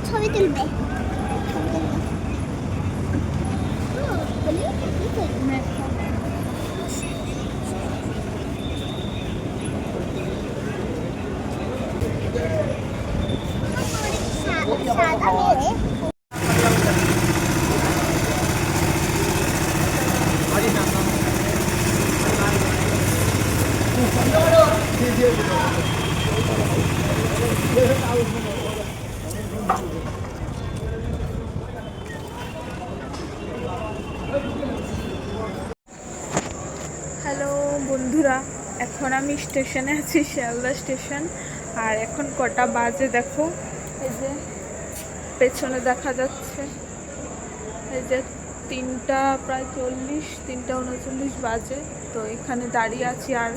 ছবি তুলবে সাদা মেরে হ্যালো বন্ধুরা, এখন আমি স্টেশনে আছি, শিয়ালদা স্টেশন। আর এখন কটা বাজে দেখো, এই যে পেছনে দেখা যাচ্ছে, এই যে 3:40 বাজে। তো এখানে দাঁড়িয়ে আছি আর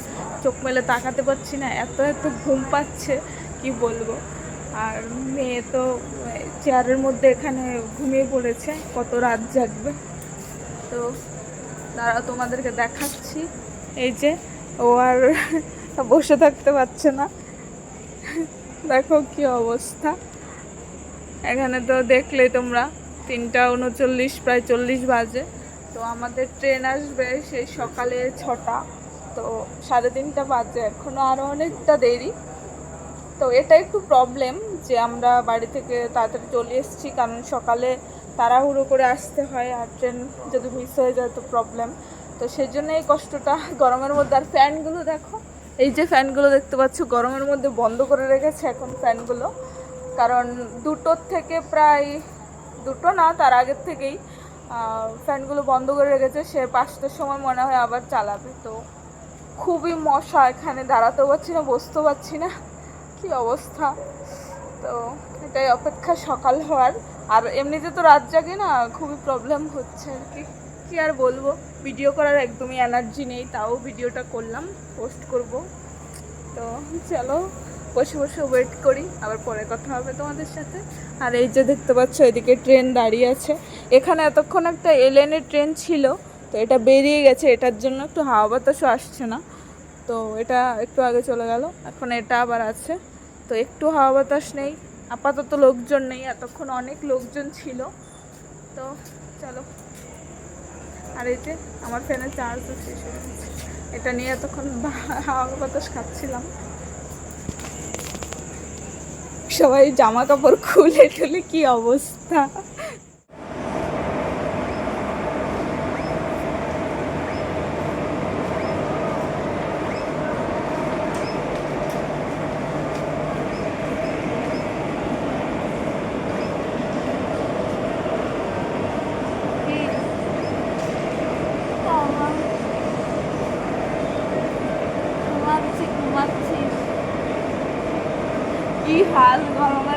চোখ মেলে তাকাতে পারছি না, এত ঘুম পাচ্ছে কি বলবো। আর মেয়ে তো চেয়ারের মধ্যে এখানে ঘুমিয়ে পড়েছে, কত রাত জাগবে। তো দাঁড়াও তোমাদেরকে দেখাচ্ছি, এই যে ও আর বসে থাকতে পারছে না, দেখো কি অবস্থা। এখানে তো দেখলেই তোমরা 3:39 প্রায় 40 বাজে। তো আমাদের ট্রেন আসবে সেই সকালে 6টা, তো 3:30 বাজে, এখনও আরও অনেকটা দেরি। তো এটা একটু প্রবলেম যে আমরা বাড়ি থেকে তাড়াতাড়ি চলে এসেছি, কারণ সকালে তাড়াহুড়ো করে আসতে হয়, আর ট্রেন যদি মিস হয়ে যায় তো প্রবলেম। তো সেই জন্য এই কষ্টটা গরমের মধ্যে। আর ফ্যানগুলো দেখো, এই যে ফ্যানগুলো দেখতে পাচ্ছ গরমের মধ্যে বন্ধ করে রেখেছে এখন ফ্যানগুলো, কারণ 2টোর থেকে প্রায় 2টো না, তার আগের থেকেই ফ্যানগুলো বন্ধ করে রেখেছে। সে 5টার সময় মনে হয় আবার চালাবে। তো খুবই মশা, এখানে দাঁড়াতেও পারছি না, বসতেও পারছি না, কি অবস্থা। তো এটাই অপেক্ষা সকাল হওয়ার। আর এমনিতে তো রাত জাগে না, খুবই প্রবলেম হচ্ছে আর কি আর বলবো। ভিডিও করার একদমই এনার্জি নেই, তাও ভিডিওটা করলাম, পোস্ট করব। তো চলো বসে বসে ওয়েট করি, আবার পরে কথা হবে তোমাদের সাথে। আর এই যে দেখতে পাচ্ছ এদিকে ট্রেন দাঁড়িয়ে আছে, এখানে এতক্ষণ একটা এলএনের ট্রেন ছিল, তো এটা বেরিয়ে গেছে, এটার জন্য একটু হাওয়া বাতাসও আসছে না। তো এটা একটু আগে চলে গেল, এখন এটা আবার আছে, তো একটু হাওয়া বাতাস নেই, আপাতত লোকজন নেই, এতক্ষণ অনেক লোকজন ছিল। তো চলো। আর এই যে আমার ফ্যানের চার্জও শেষ হয়ে গেছে, এটা নিয়ে এতক্ষণ হাওয়া বাতাস খাচ্ছিলাম। সবাই জামা কাপড় খুলে টুলে কি অবস্থা। কি হাল গরমে